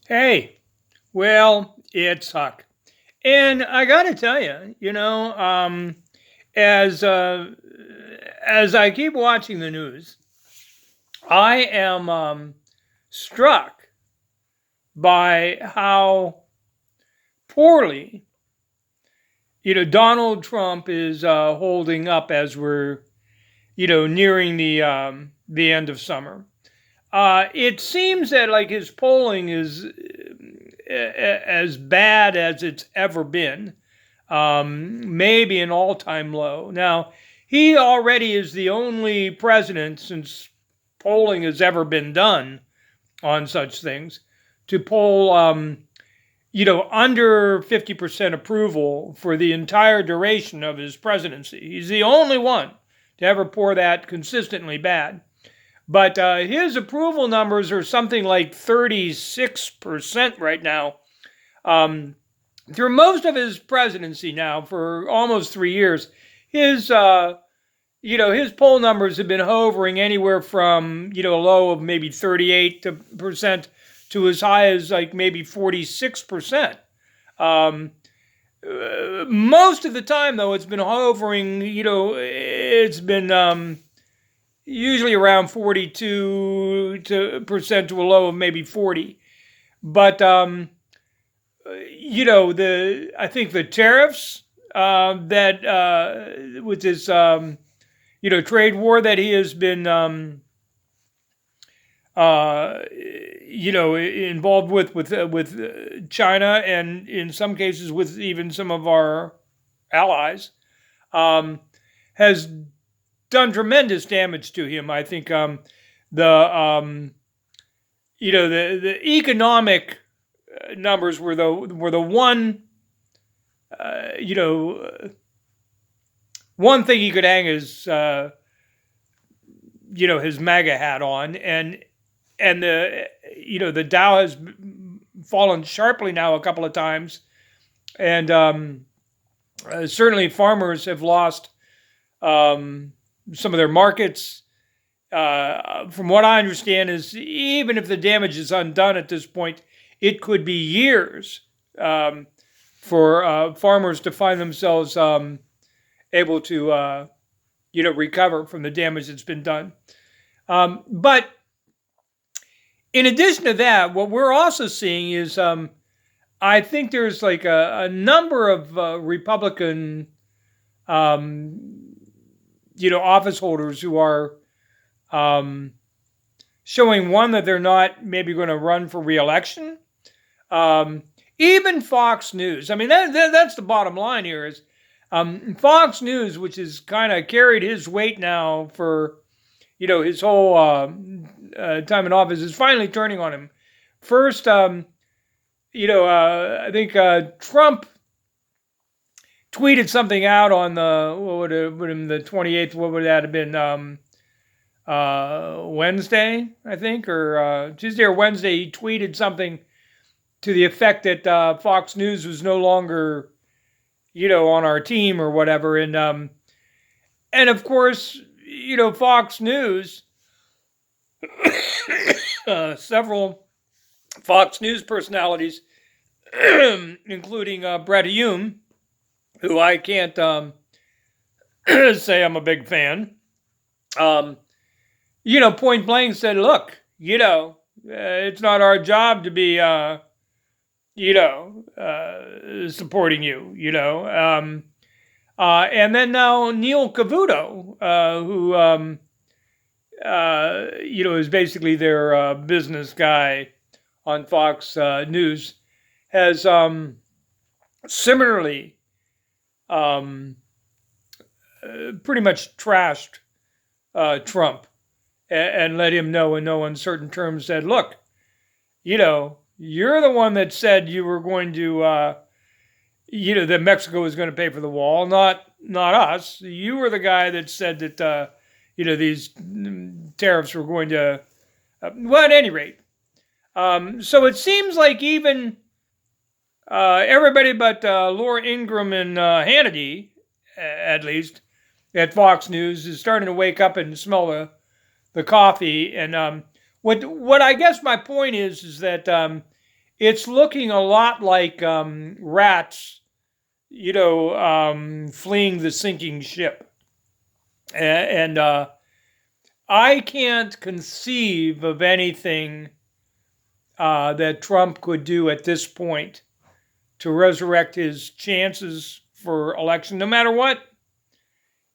Hey, well, it's Huck. And I got to tell you, as as I keep watching the news, I am struck by how poorly, Donald Trump is holding up as we're, nearing the end of summer. It seems that like his polling is as bad as it's ever been, maybe an all-time low. Now, he already is the only president since polling has ever been done on such things to poll, under 50% approval for the entire duration of his presidency. He's the only one to ever pour that consistently bad. But his approval numbers are something like 36% right now. Through most of his presidency now, for almost 3 years, his his poll numbers have been hovering anywhere from a low of maybe 38% to as high as like maybe 46%. Most of the time, though, it's been hovering. It's been usually around 42% to a low of maybe 40. But I think the tariffs that with this trade war that he has been involved with China, and in some cases with even some of our allies, has done tremendous damage to him. I think the the economic numbers were the one thing he could hang his his MAGA hat on, and the Dow has fallen sharply now a couple of times, and certainly farmers have lost some of their markets. From what I understand, is even if the damage is undone at this point, it could be years for farmers to find themselves able to recover from the damage that's been done. But in addition to that, what we're also seeing is I think there's like a number of Republican office holders who are showing, one, that they're not maybe going to run for reelection. Even Fox News. I mean, that's the bottom line here is Fox News, which has kind of carried his weight now for, his whole time in office, is finally turning on him. First, I think Trump tweeted something out on the 28th. What would that have been? Wednesday, I think, or Tuesday or Wednesday. He tweeted something to the effect that Fox News was no longer, on our team or whatever. And of course, Fox News, several Fox News personalities, including Brett Hume, who I can't say I'm a big fan, point blank said, look, it's not our job to be, supporting you, and then now Neil Cavuto, who, is basically their business guy on Fox News, has similarly pretty much trashed Trump and let him know in no uncertain terms, said, look, you're the one that said you were going to, that Mexico was going to pay for the wall, not us. You were the guy that said that, these tariffs were going to, well, at any rate. So it seems like even everybody but Laura Ingraham and Hannity, at least, at Fox News, is starting to wake up and smell the coffee. And what I guess my point is that it's looking a lot like rats, fleeing the sinking ship. And I can't conceive of anything that Trump could do at this point to resurrect his chances for election, no matter what,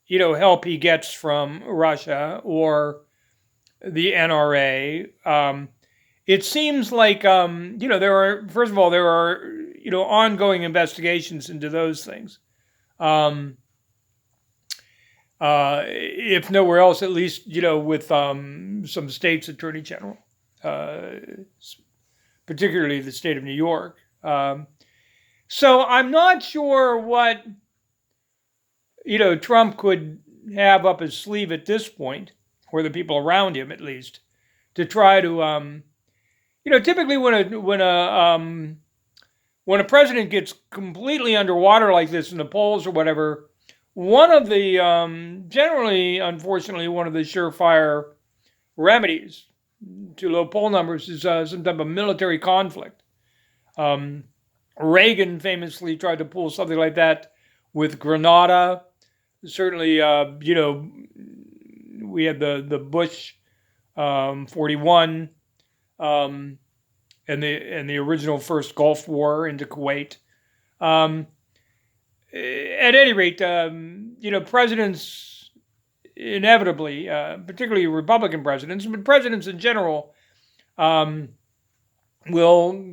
help he gets from Russia or the NRA. It seems like, there are ongoing investigations into those things. If nowhere else, at least, with some states' attorney general, particularly the state of New York. So I'm not sure what, Trump could have up his sleeve at this point, or the people around him at least, to try to, typically when a president gets completely underwater like this in the polls or whatever, one of the, generally, unfortunately, one of the surefire remedies to low poll numbers is some type of military conflict. Reagan famously tried to pull something like that with Grenada. Certainly, we had the Bush 41 and the original first Gulf War into Kuwait. At any rate, presidents inevitably, particularly Republican presidents, but presidents in general, will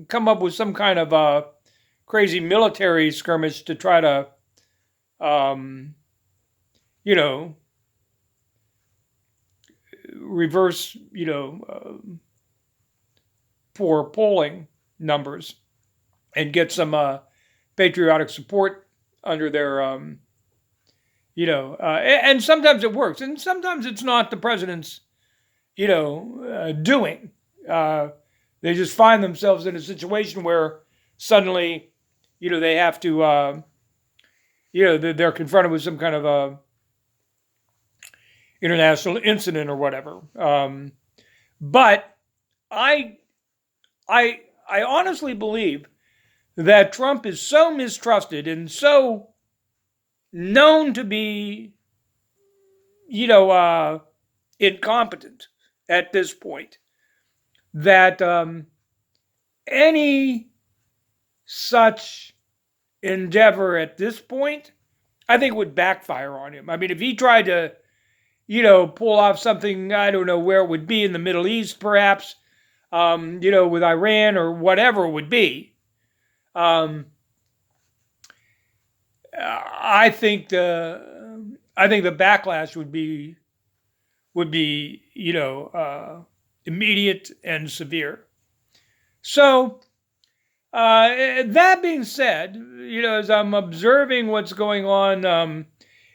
come up with some kind of crazy military skirmish to try to, reverse, poor polling numbers and get some patriotic support under their, and sometimes it works, and sometimes it's not the president's, doing. They just find themselves in a situation where suddenly, they have to, they're confronted with some kind of a international incident or whatever. But I honestly believe that Trump is so mistrusted and so known to be, incompetent at this point, that any such endeavor at this point, I think would backfire on him. I mean, if he tried to, pull off something, I don't know where it would be, in the Middle East, perhaps, with Iran or whatever it would be, I think the backlash would be immediate and severe. So that being said, as I'm observing what's going on,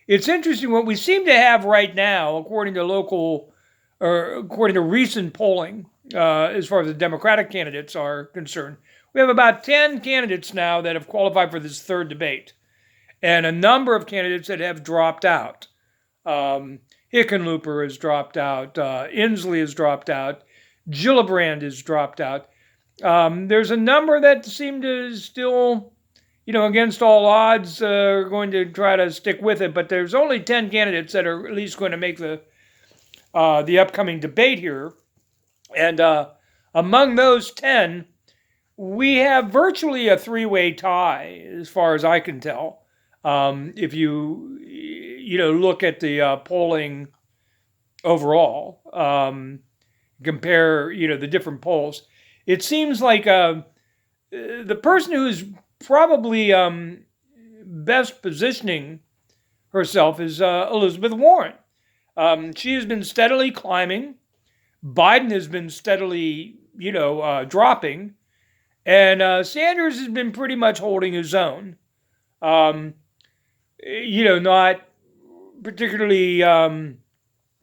it's interesting what we seem to have right now, according to recent polling, as far as the Democratic candidates are concerned. We have about 10 candidates now that have qualified for this third debate, and a number of candidates that have dropped out. Hickenlooper has dropped out. Inslee has dropped out. Gillibrand has dropped out. There's a number that seem to still, against all odds, are going to try to stick with it. But there's only 10 candidates that are at least going to make the upcoming debate here. And among those 10, we have virtually a three-way tie, as far as I can tell. If you look at the polling overall, compare the different polls, it seems like the person who's probably best positioning herself is Elizabeth Warren. She has been steadily climbing. Biden has been steadily dropping. And Sanders has been pretty much holding his own. Not particularly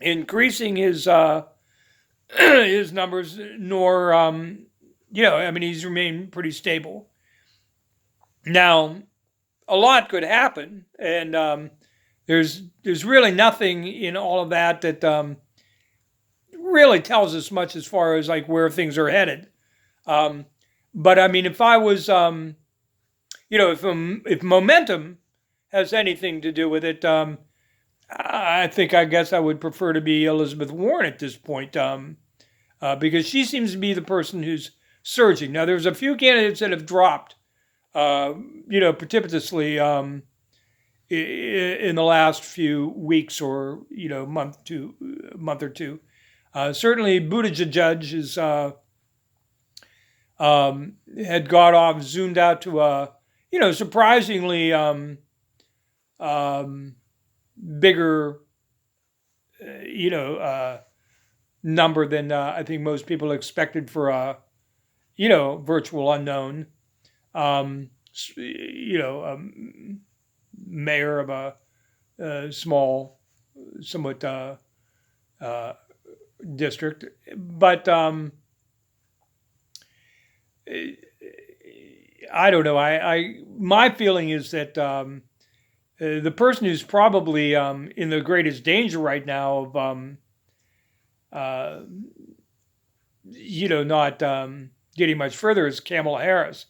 increasing his his numbers, nor he's remained pretty stable. Now, a lot could happen, and there's really nothing in all of that that really tells us much as far as like where things are headed. But I mean, if I was, if momentum has anything to do with it, I guess I would prefer to be Elizabeth Warren at this point, because she seems to be the person who's surging. Now, there's a few candidates that have dropped, precipitously in the last few weeks or month or two. Certainly, Buttigieg is had got off, zoomed out to a surprisingly bigger number than I think most people expected for a virtual unknown. Mayor of a small, somewhat district, but I don't know. My feeling is that the person who's probably in the greatest danger right now of not getting much further is Kamala Harris.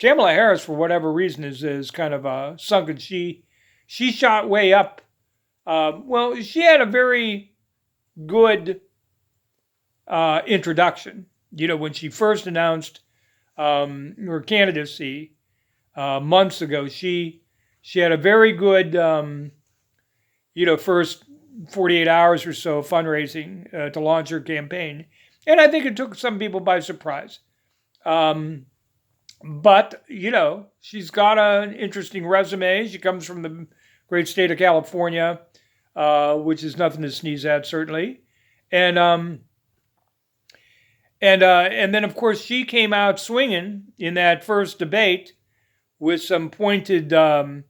Kamala Harris, for whatever reason, is kind of sunken. She shot way up. She had a very good introduction. When she first announced her candidacy months ago, she had a very good first 48 hours or so fundraising to launch her campaign, and I think it took some people by surprise. But, she's got an interesting resume. She comes from the great state of California, which is nothing to sneeze at, certainly. And then, of course, she came out swinging in that first debate with some pointed, jabs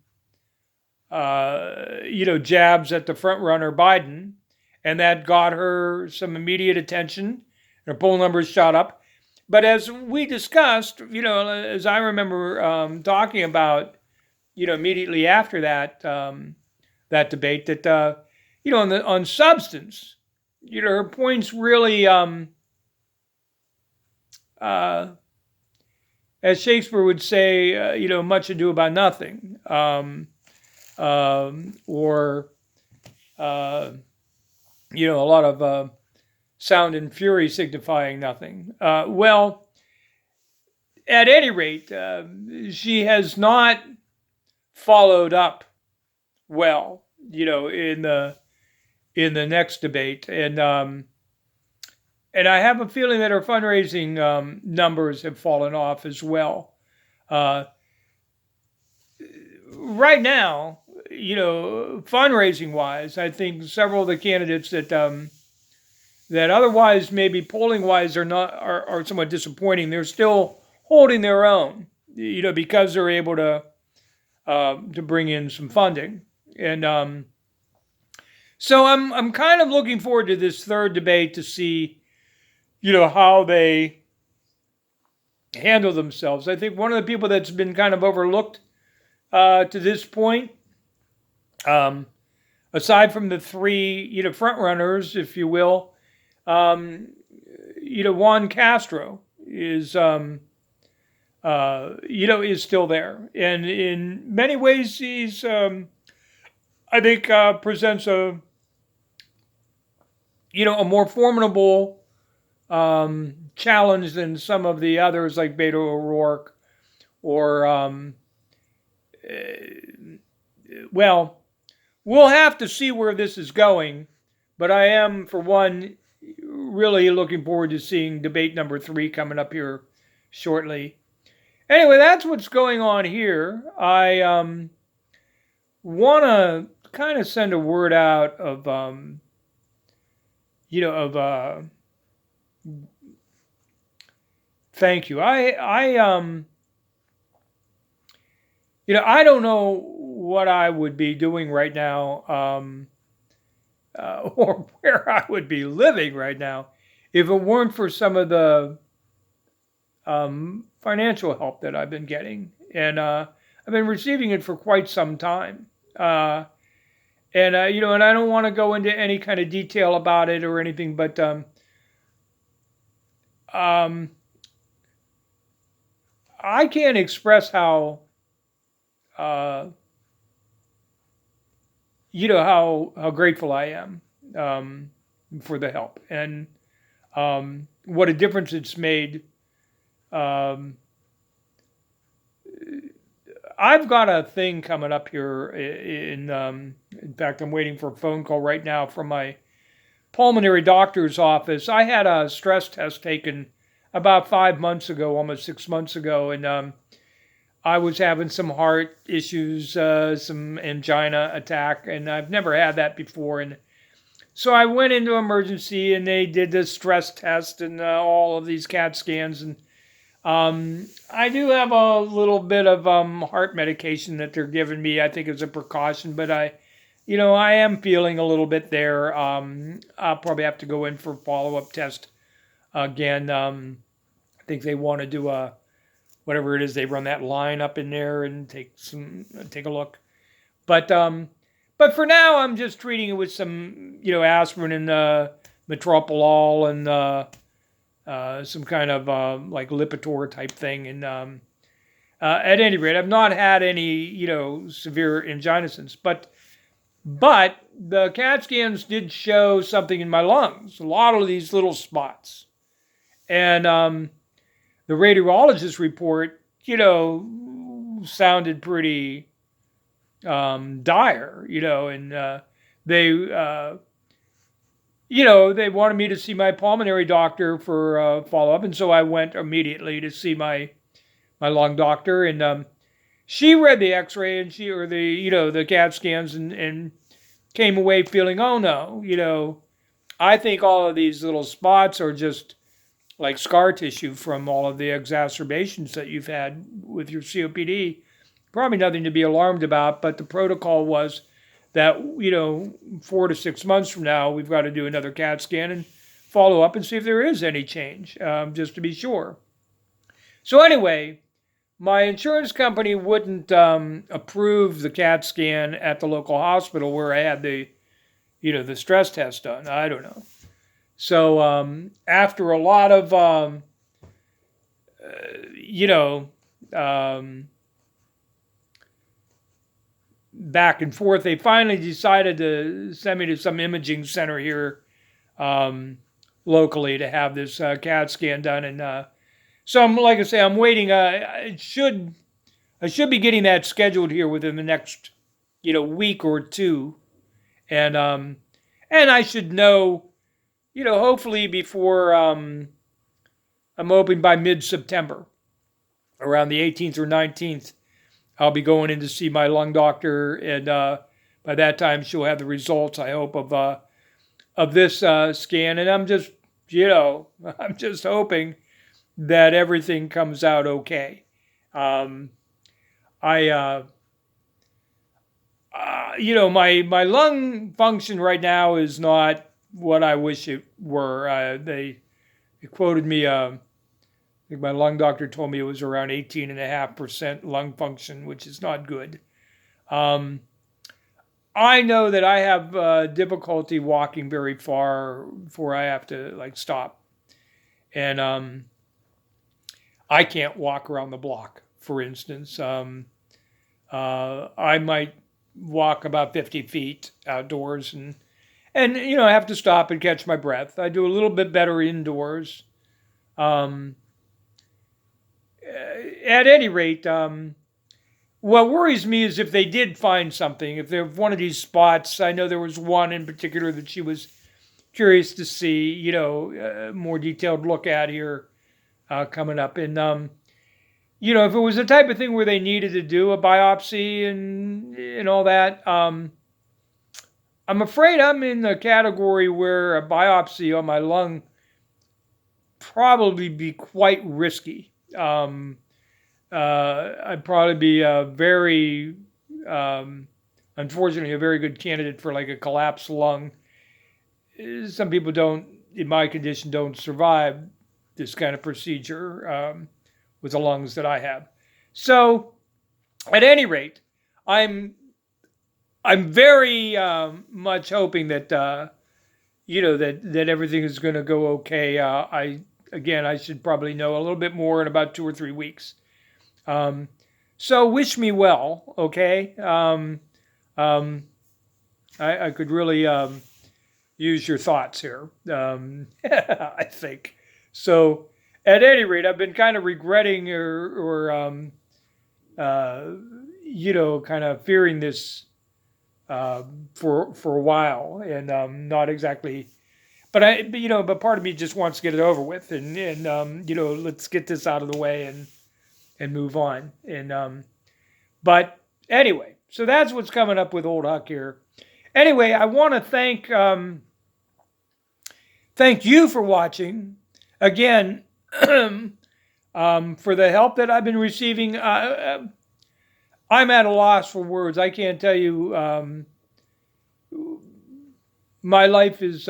at the front runner, Biden. And that got her some immediate attention. Her poll numbers shot up. But as we discussed, as I remember talking about, immediately after that that debate, that on substance, her points really, as Shakespeare would say, much ado about nothing, or a lot of sound and fury signifying nothing. At any rate, she has not followed up well, in the next debate, and I have a feeling that her fundraising numbers have fallen off as well. Right now, fundraising wise, I think several of the candidates that otherwise maybe polling wise are somewhat disappointing. They're still holding their own, because they're able to bring in some funding, and so I'm kind of looking forward to this third debate to see, how they handle themselves. I think one of the people that's been kind of overlooked to this point, aside from the three front runners, if you will. Juan Castro is still there, and in many ways he's, I think, presents a more formidable challenge than some of the others like Beto O'Rourke, or we'll have to see where this is going, but I am, for one, really looking forward to seeing debate number 3 coming up here shortly. Anyway, that's what's going on here. I want to kind of send a word out of, thank you. I don't know what I would be doing right now, or where I would be living right now, if it weren't for some of the financial help that I've been getting. And I've been receiving it for quite some time. And I don't want to go into any kind of detail about it or anything, but I can't express how, uh, how grateful I am for the help, and what a difference it's made. Um, I've got a thing coming up here in fact, I'm waiting for a phone call right now from my pulmonary doctor's office. I had a stress test taken about 5 months ago, almost 6 months ago, and I was having some heart issues, some angina attack, and I've never had that before. And so I went into emergency, and they did this stress test and all of these CAT scans. And I do have a little bit of heart medication that they're giving me. I think it's a precaution, but I am feeling a little bit there. I'll probably have to go in for a follow-up test again. I think they want to do whatever it is. They run that line up in there and take a look. But for now, I'm just treating it with some aspirin and metoprolol and some kind of like Lipitor type thing. And at any rate, I've not had any severe angina since. But the CAT scans did show something in my lungs, a lot of these little spots. And the radiologist report, sounded pretty dire, and they wanted me to see my pulmonary doctor for follow-up. And so I went immediately to see my lung doctor, and she read the x-ray and the CAT scans and came away feeling, oh no, I think all of these little spots are just like scar tissue from all of the exacerbations that you've had with your COPD. Probably nothing to be alarmed about, but the protocol was that, 4 to 6 months from now, we've got to do another CAT scan and follow up and see if there is any change, just to be sure. So anyway, my insurance company wouldn't approve the CAT scan at the local hospital where I had the stress test done. I don't know. So after a lot of, back and forth, they finally decided to send me to some imaging center here locally to have this CAT scan done. And so like I say, I'm waiting. I should be getting that scheduled here within the next week or two, and I should know. Hopefully before, I'm hoping by mid-September, around the 18th or 19th, I'll be going in to see my lung doctor, and by that time she'll have the results, I hope, of this scan. And I'm just, I'm just hoping that everything comes out okay. My lung function right now is not what I wish it were. They quoted me, I think my lung doctor told me it was around 18.5% lung function, which is not good. I know that I have difficulty walking very far before I have to stop. And I can't walk around the block, for instance. I might walk about 50 feet outdoors and I have to stop and catch my breath. I do a little bit better indoors. At any rate, what worries me is if they did find something, if they're one of these spots. I know there was one in particular that she was curious to see, a more detailed look at here coming up. And, if it was the type of thing where they needed to do a biopsy and all that, I'm afraid I'm in the category where a biopsy on my lung probably be quite risky. I'd probably be unfortunately, a very good candidate for a collapsed lung. Some people in my condition, don't survive this kind of procedure with the lungs that I have. So, at any rate, I'm very much hoping that that everything is going to go okay. I should probably know a little bit more in about 2 or 3 weeks. So wish me well, okay? Um, I could really use your thoughts here, I think. So at any rate, I've been kind of regretting or uh, kind of fearing this for a while, and not exactly. But part of me just wants to get it over with, and let's get this out of the way and move on. But anyway, so that's what's coming up with Old Huck here. Anyway, I want to thank you for watching again. For the help that I've been receiving. I'm at a loss for words. I can't tell you. My life is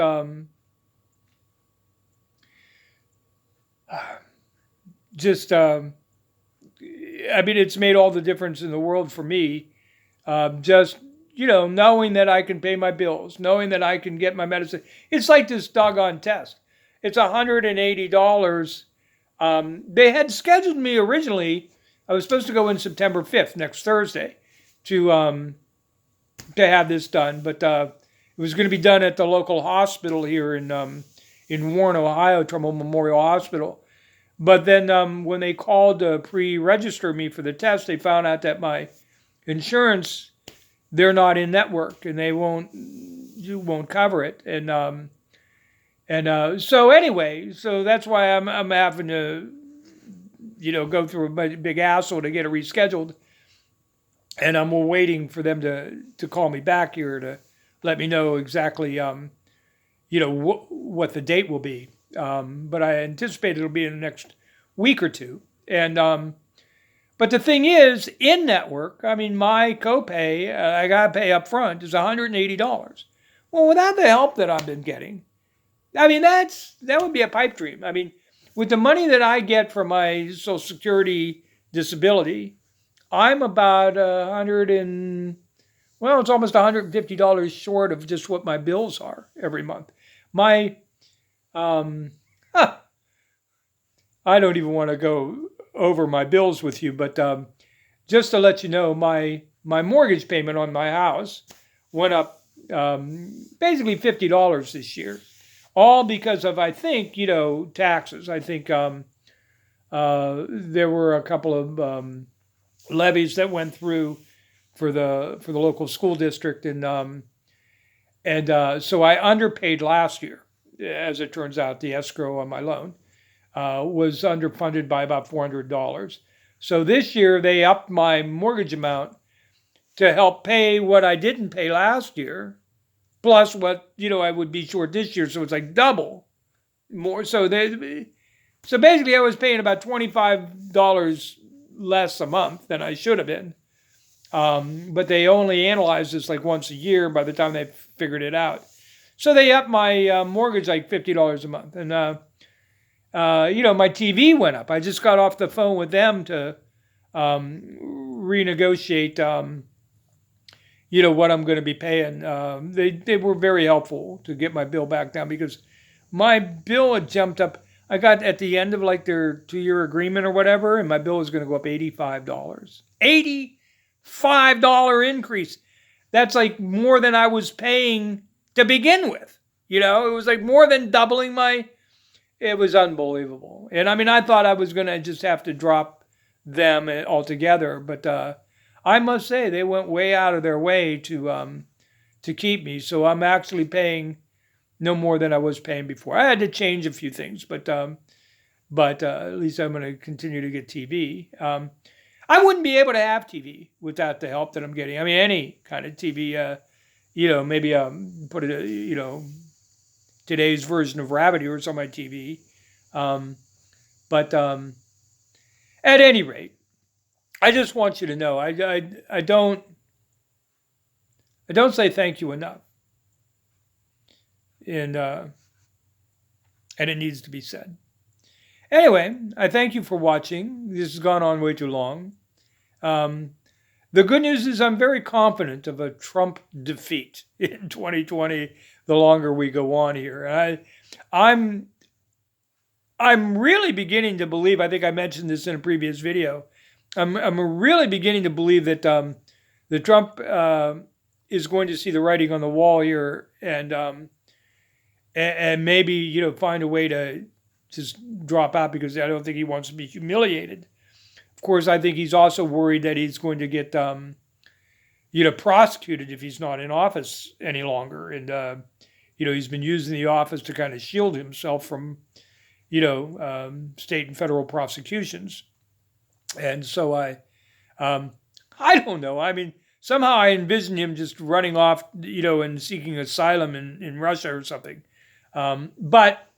just. It's made all the difference in the world for me. Just knowing that I can pay my bills, knowing that I can get my medicine. It's like this doggone test. It's $180. They had scheduled me originally. I was supposed to go in September 5th, next Thursday, to have this done, but it was going to be done at the local hospital here in Warren, Ohio, Trumbull Memorial Hospital. But then when they called to pre-register me for the test, they found out that my insurance, they're not in network, and you won't cover it, so anyway, so that's why I'm having to, go through a big hassle to get it rescheduled, and I'm waiting for them to call me back here to let me know exactly, what the date will be. But I anticipate it'll be in the next week or two. And but the thing is, in network, my copay I gotta pay up front is $180. Well, without the help that I've been getting. That would be a pipe dream. With the money that I get from my Social Security disability, I'm about it's almost $150 short of just what my bills are every month. I don't even want to go over my bills with you, but just to let you know, my mortgage payment on my house went up basically $50 this year. All because of, I think, taxes. I think there were a couple of levies that went through for the local school district, and so I underpaid last year. As it turns out, the escrow on my loan was underfunded by about $400. So this year they upped my mortgage amount to help pay what I didn't pay last year, plus what I would be short this year. So it's like double more. So basically I was paying about $25 less a month than I should have been. But they only analyze this like once a year by the time they figured it out. So they upped my mortgage like $50 a month. And, my TV went up. I just got off the phone with them to renegotiate, what I'm going to be paying. They were very helpful to get my bill back down because my bill had jumped up. I got at the end of like their 2-year agreement or whatever, and my bill was going to go up $85. $85 increase. That's like more than I was paying to begin with. It was like more than doubling it was unbelievable. And I thought I was going to just have to drop them altogether, but I must say they went way out of their way to keep me. So I'm actually paying no more than I was paying before. I had to change a few things, but at least I'm going to continue to get TV. I wouldn't be able to have TV without the help that I'm getting. Any kind of TV, maybe put it, today's version of Rabbit Ears on my TV. But at any rate, I just want you to know, I don't say thank you enough. And it needs to be said. Anyway, I thank you for watching. This has gone on way too long. The good news is I'm very confident of a Trump defeat in 2020 the longer we go on here. I'm really beginning to believe, I think I mentioned this in a previous video, I'm really beginning to believe that the Trump is going to see the writing on the wall here, and maybe find a way to just drop out, because I don't think he wants to be humiliated. Of course, I think he's also worried that he's going to get prosecuted if he's not in office any longer, and he's been using the office to kind of shield himself from state and federal prosecutions. And so I don't know. I mean, somehow I envision him just running off, and seeking asylum in Russia or something. But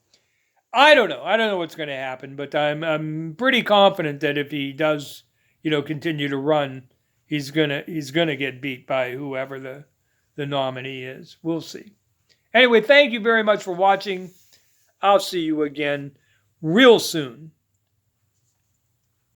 I don't know. I don't know what's going to happen. But I'm pretty confident that if he does, continue to run, he's gonna get beat by whoever the nominee is. We'll see. Anyway, thank you very much for watching. I'll see you again real soon.